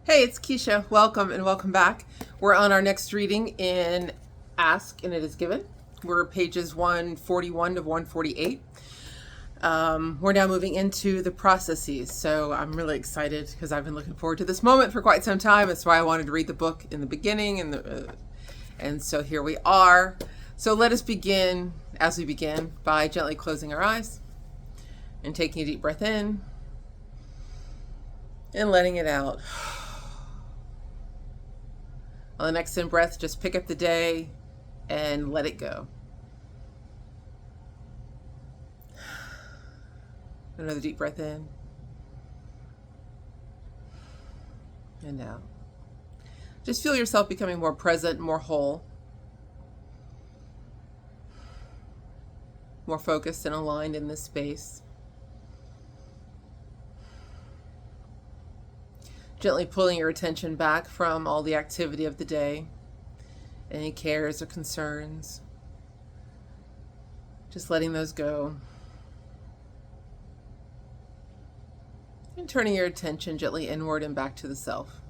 Hey, it's Keisha. Welcome and welcome back. We're on our next reading in Ask and It Is Given. We're pages 141 to 148. We're now moving into the processes. So I'm really excited because I've been looking forward to this moment for quite some time. That's why I wanted to read the book in the beginning. And so here we are. So let us begin, as we begin, by gently closing our eyes and taking a deep breath in and letting it out. On the next in breath, just pick up the day and let it go. Another deep breath in and out. Just feel yourself becoming more present, more whole, more focused and aligned in this space. Gently pulling your attention back from all the activity of the day, any cares or concerns. Just letting those go. And turning your attention gently inward and back to the self.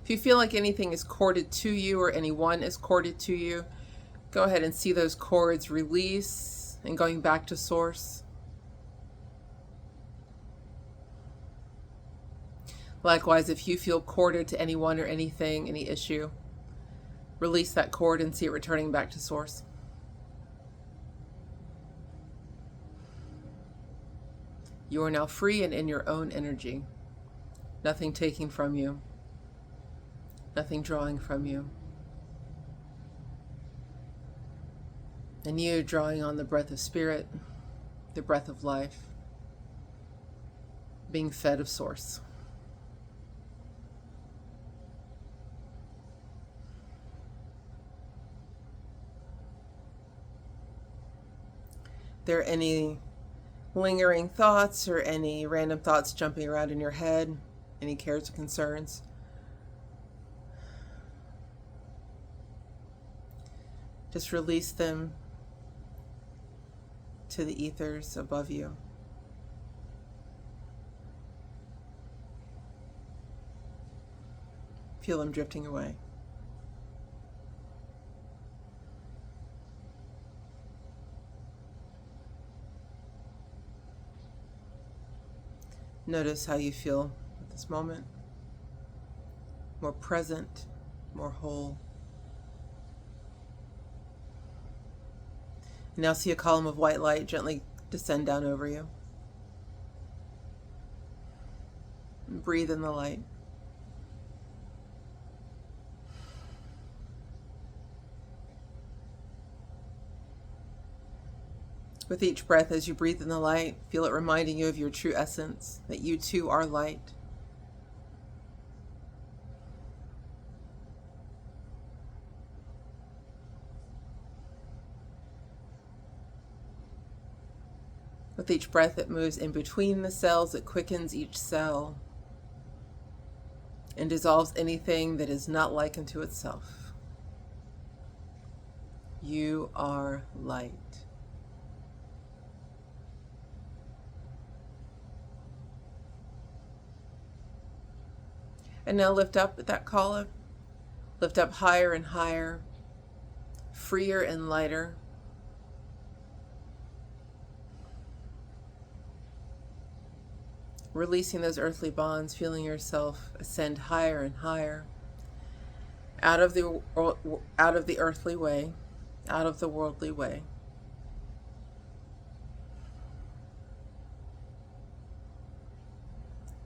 If you feel like anything is corded to you or anyone is corded to you, go ahead and see those cords release and going back to source. Likewise, if you feel corded to anyone or anything, any issue, release that cord and see it returning back to source. You are now free and in your own energy. Nothing taking from you. Nothing drawing from you. And you drawing on the breath of spirit, the breath of life, being fed of source. If there are any lingering thoughts or any random thoughts jumping around in your head, any cares or concerns, just release them to the ethers above you. Feel them drifting away. Notice how you feel at this moment. More present, more whole. Now see a column of white light gently descend down over you. And breathe in the light. With each breath, as you breathe in the light, feel it reminding you of your true essence, that you too are light. With each breath, it moves in between the cells, it quickens each cell and dissolves anything that is not like unto itself. You are light. And now lift up at that column, lift up higher and higher, freer and lighter. Releasing those earthly bonds, feeling yourself ascend higher and higher, out of the earthly way, out of the worldly way.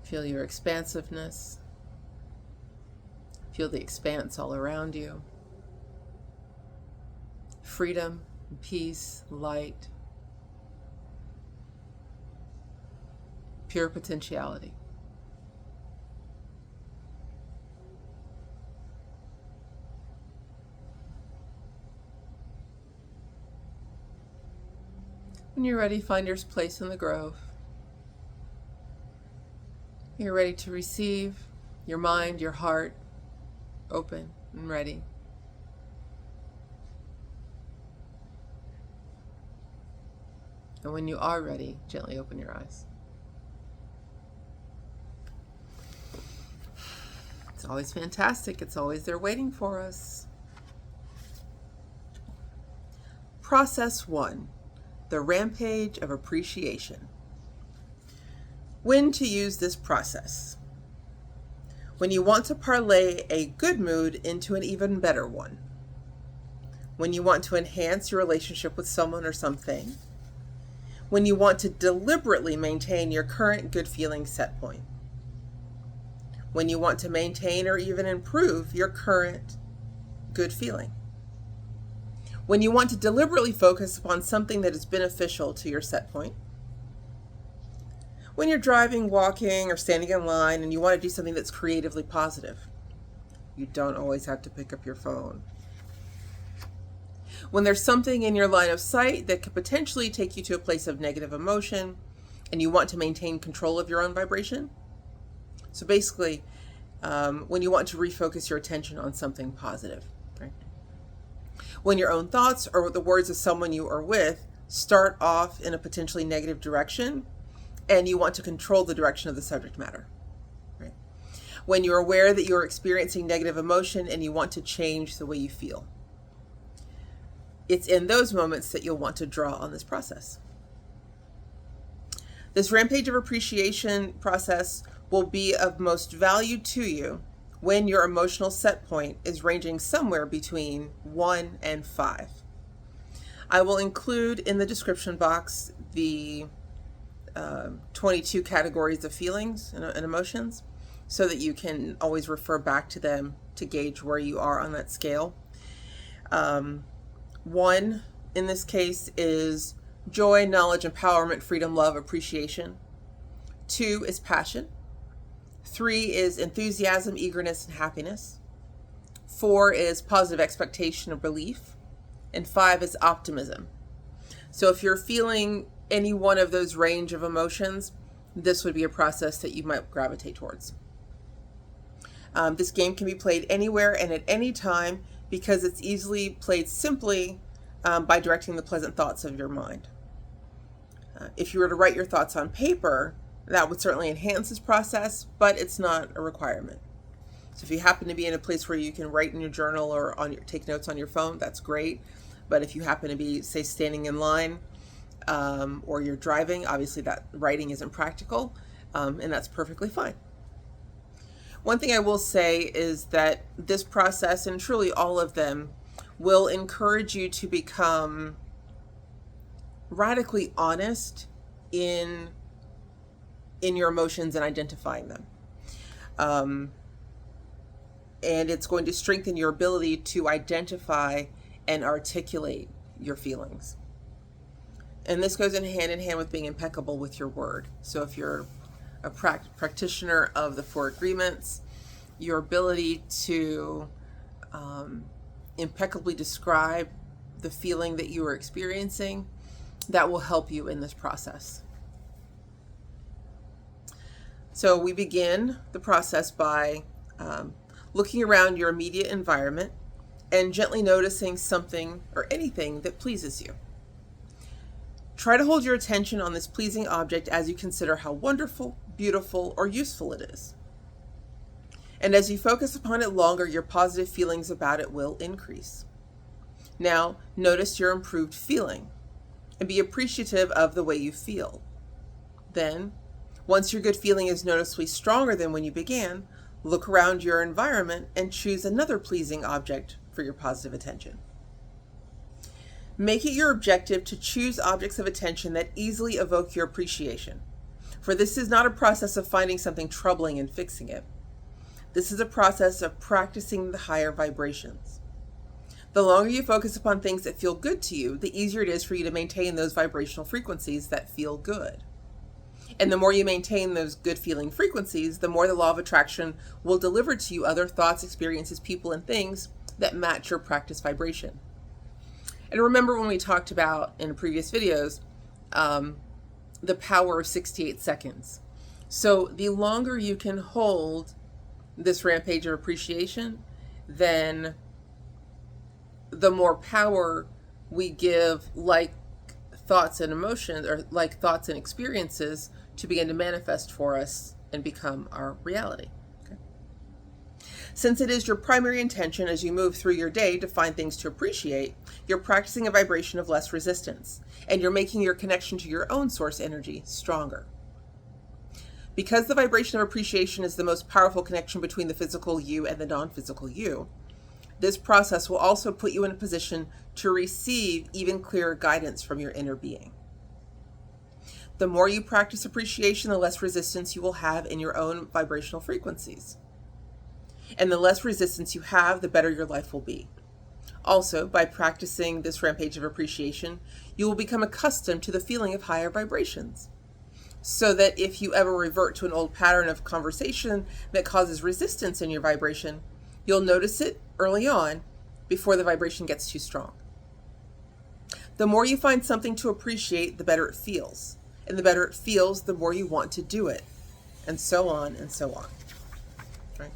Feel your expansiveness. Feel the expanse all around you. Freedom, peace, light. Pure potentiality. When you're ready, find your place in the grove. You're ready to receive, your mind, your heart open and ready. And when you are ready, gently open your eyes. It's always fantastic. It's always there waiting for us. Process 1, the rampage of appreciation. When to use this process? When you want to parlay a good mood into an even better one. When you want to enhance your relationship with someone or something. When you want to deliberately maintain your current good feeling set point. When you want to maintain or even improve your current good feeling. When you want to deliberately focus upon something that is beneficial to your set point. When you're driving, walking, or standing in line and you want to do something that's creatively positive. You don't always have to pick up your phone. When there's something in your line of sight that could potentially take you to a place of negative emotion and you want to maintain control of your own vibration. So basically, when you want to refocus your attention on something positive. Right? When your own thoughts or the words of someone you are with start off in a potentially negative direction and you want to control the direction of the subject matter. Right? When you're aware that you're experiencing negative emotion and you want to change the way you feel. It's in those moments that you'll want to draw on this process. This rampage of appreciation process will be of most value to you when your emotional set point is ranging somewhere between 1 and 5. I will include in the description box the 22 categories of feelings and emotions so that you can always refer back to them to gauge where you are on that scale. 1 in this case is joy, knowledge, empowerment, freedom, love, appreciation. 2 is passion. 3 is enthusiasm, eagerness, and happiness. 4 is positive expectation or belief. And 5 is optimism. So if you're feeling any one of those range of emotions, this would be a process that you might gravitate towards. This game can be played anywhere and at any time because it's easily played simply by directing the pleasant thoughts of your mind. If you were to write your thoughts on paper, that would certainly enhance this process, but it's not a requirement. So if you happen to be in a place where you can write in your journal or take notes on your phone, that's great. But if you happen to be, say, standing in line or you're driving, obviously that writing isn't practical, and that's perfectly fine. One thing I will say is that this process, and truly all of them, will encourage you to become radically honest in your emotions and identifying them. And it's going to strengthen your ability to identify and articulate your feelings. And this goes in hand with being impeccable with your word. So if you're a practitioner of the 4 agreements, your ability to impeccably describe the feeling that you are experiencing, that will help you in this process. So we begin the process by looking around your immediate environment and gently noticing something or anything that pleases you. Try to hold your attention on this pleasing object as you consider how wonderful, beautiful, or useful it is. And as you focus upon it longer, your positive feelings about it will increase. Now, notice your improved feeling and be appreciative of the way you feel. Then, once your good feeling is noticeably stronger than when you began, look around your environment and choose another pleasing object for your positive attention. Make it your objective to choose objects of attention that easily evoke your appreciation, for this is not a process of finding something troubling and fixing it. This is a process of practicing the higher vibrations. The longer you focus upon things that feel good to you, the easier it is for you to maintain those vibrational frequencies that feel good. And the more you maintain those good feeling frequencies, the more the law of attraction will deliver to you other thoughts, experiences, people, and things that match your practice vibration. And remember when we talked about in previous videos, the power of 68 seconds. So the longer you can hold this rampage of appreciation, then the more power we give like thoughts and emotions, or like thoughts and experiences, to begin to manifest for us and become our reality. Okay? Since it is your primary intention as you move through your day to find things to appreciate, you're practicing a vibration of less resistance, and you're making your connection to your own source energy stronger. Because the vibration of appreciation is the most powerful connection between the physical you and the non-physical you, this process will also put you in a position to receive even clearer guidance from your inner being. The more you practice appreciation, the less resistance you will have in your own vibrational frequencies. And the less resistance you have, the better your life will be. Also, by practicing this rampage of appreciation, you will become accustomed to the feeling of higher vibrations. So that if you ever revert to an old pattern of conversation that causes resistance in your vibration, you'll notice it early on before the vibration gets too strong. The more you find something to appreciate, the better it feels. And the better it feels, the more you want to do it. And so on and so on. Right?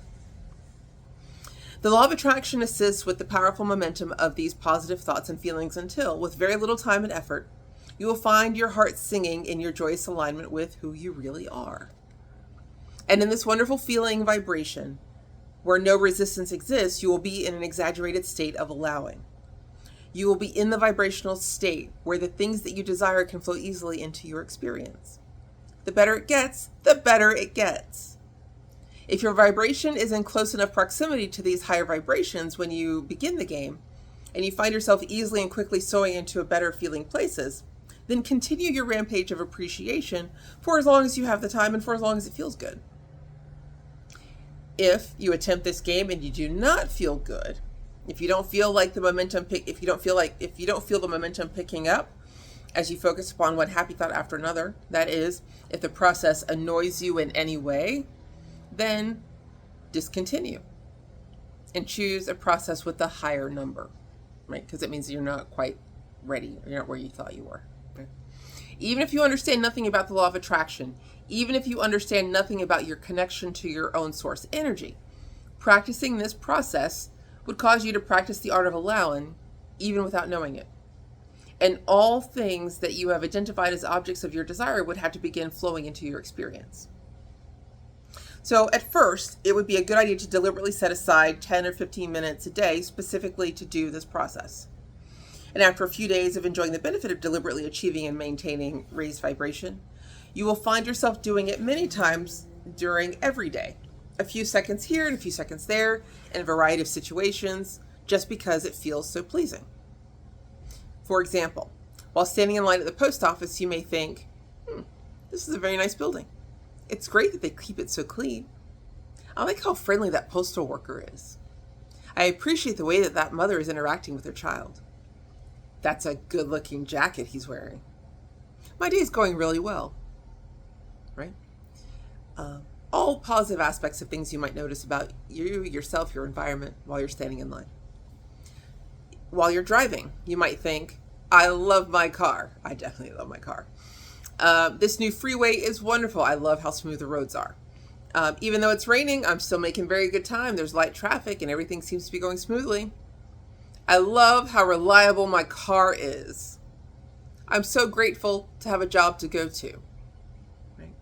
The law of attraction assists with the powerful momentum of these positive thoughts and feelings until, with very little time and effort, you will find your heart singing in your joyous alignment with who you really are. And in this wonderful feeling vibration, where no resistance exists, you will be in an exaggerated state of allowing. You will be in the vibrational state where the things that you desire can flow easily into your experience. The better it gets, the better it gets. If your vibration is in close enough proximity to these higher vibrations when you begin the game, and you find yourself easily and quickly soaring into better feeling places, then continue your rampage of appreciation for as long as you have the time and for as long as it feels good. If you attempt this game and you do not feel good, if you don't feel like the momentum if you don't feel the momentum picking up as you focus upon one happy thought after another, that is, if the process annoys you in any way, then discontinue and choose a process with a higher number, right? Because it means you're not quite ready, or you're not where you thought you were. Okay? Even if you understand nothing about the law of attraction, even if you understand nothing about your connection to your own source energy, practicing this process would cause you to practice the art of allowing, even without knowing it. And all things that you have identified as objects of your desire would have to begin flowing into your experience. So at first, it would be a good idea to deliberately set aside 10 or 15 minutes a day specifically to do this process. And after a few days of enjoying the benefit of deliberately achieving and maintaining raised vibration, you will find yourself doing it many times during every day. A few seconds here and a few seconds there in a variety of situations, just because it feels so pleasing. For example, while standing in line at the post office, you may think, this is a very nice building. It's great that they keep it so clean. I like how friendly that postal worker is. I appreciate the way that that mother is interacting with her child. That's a good-looking jacket he's wearing. My day is going really well, right? All positive aspects of things you might notice about you, yourself, your environment while you're standing in line. While you're driving, you might think, I love my car. I definitely love my car. This new freeway is wonderful. I love how smooth the roads are. Even though it's raining, I'm still making very good time. There's light traffic and everything seems to be going smoothly. I love how reliable my car is. I'm so grateful to have a job to go to. Right?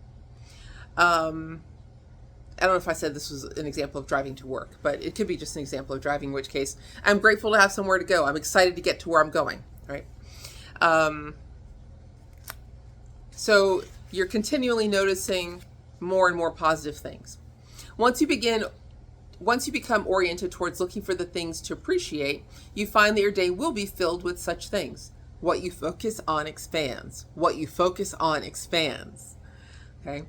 I don't know if I said this was an example of driving to work, but it could be just an example of driving, in which case I'm grateful to have somewhere to go. I'm excited to get to where I'm going, right? So you're continually noticing more and more positive things. Once you become oriented towards looking for the things to appreciate, you find that your day will be filled with such things. What you focus on expands. What you focus on expands. Okay?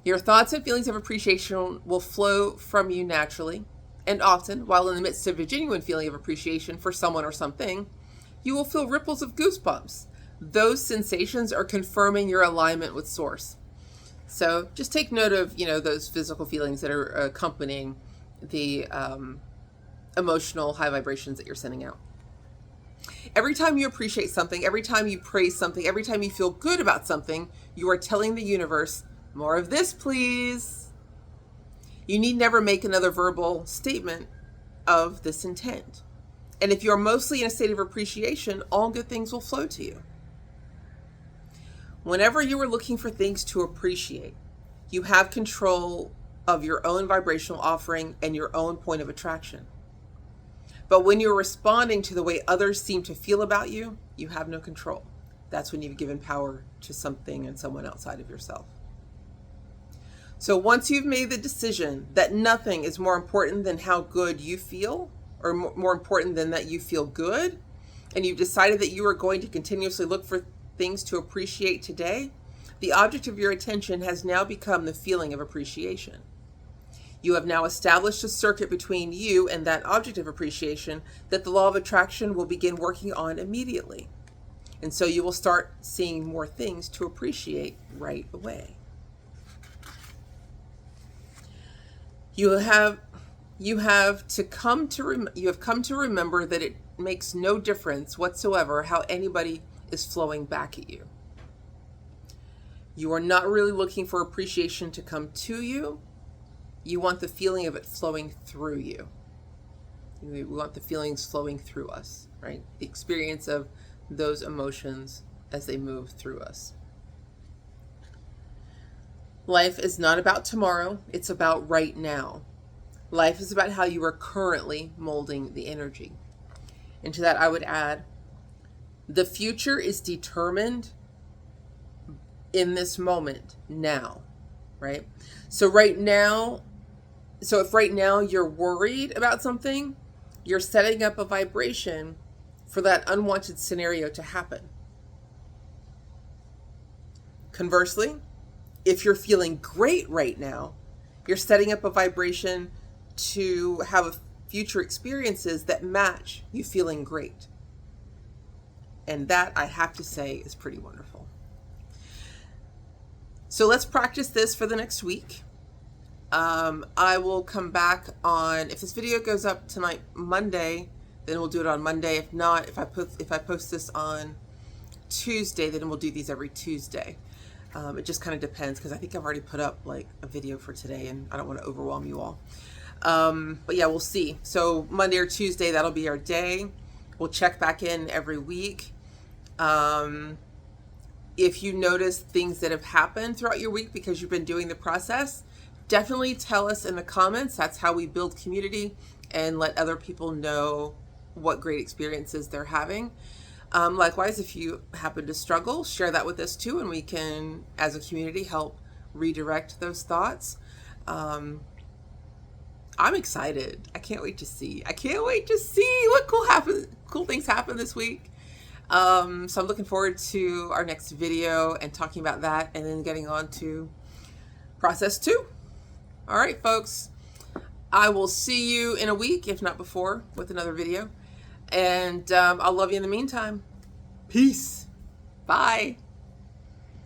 Your thoughts and feelings of appreciation will flow from you naturally, and often, while in the midst of a genuine feeling of appreciation for someone or something, you will feel ripples of goosebumps. Those sensations are confirming your alignment with Source. So just take note of, those physical feelings that are accompanying the emotional high vibrations that you're sending out. Every time you appreciate something, every time you praise something, every time you feel good about something, you are telling the universe, more of this, please. You need never make another verbal statement of this intent. And if you're mostly in a state of appreciation, all good things will flow to you. Whenever you are looking for things to appreciate, you have control of your own vibrational offering and your own point of attraction. But when you're responding to the way others seem to feel about you, you have no control. That's when you've given power to something and someone outside of yourself. So once you've made the decision that nothing is more important than how good you feel, or more important than that you feel good, and you've decided that you are going to continuously look for things to appreciate today, the object of your attention has now become the feeling of appreciation. You have now established a circuit between you and that object of appreciation that the law of attraction will begin working on immediately. And so you will start seeing more things to appreciate right away. You have come to remember that it makes no difference whatsoever how anybody is flowing back at you. You are not really looking for appreciation to come to you. You want the feeling of it flowing through you. We want the feelings flowing through us, right? The experience of those emotions as they move through us. Life is not about tomorrow, it's about right now. Life is about how you are currently molding the energy. And to that I would add, the future is determined in this moment, now, right? So if right now you're worried about something, you're setting up a vibration for that unwanted scenario to happen. Conversely, if you're feeling great right now, you're setting up a vibration to have future experiences that match you feeling great. And that, I have to say, is pretty wonderful. So let's practice this for the next week. I will come back on, if this video goes up tonight, Monday, then we'll do it on Monday. If not, if I post this on Tuesday, then we'll do these every Tuesday. It just kind of depends, because I think I've already put up like a video for today and I don't want to overwhelm you all. But yeah, we'll see. So Monday or Tuesday, that'll be our day. We'll check back in every week. If you notice things that have happened throughout your week because you've been doing the process, definitely tell us in the comments. That's how we build community and let other people know what great experiences they're having. Likewise, if you happen to struggle, share that with us too, and we can, as a community, help redirect those thoughts. I'm excited. I can't wait to see. What cool things happen this week. So I'm looking forward to our next video and talking about that, and then getting on to process 2. All right, folks. I will see you in a week, if not before, with another video. And I'll love you in the meantime. Peace. Bye.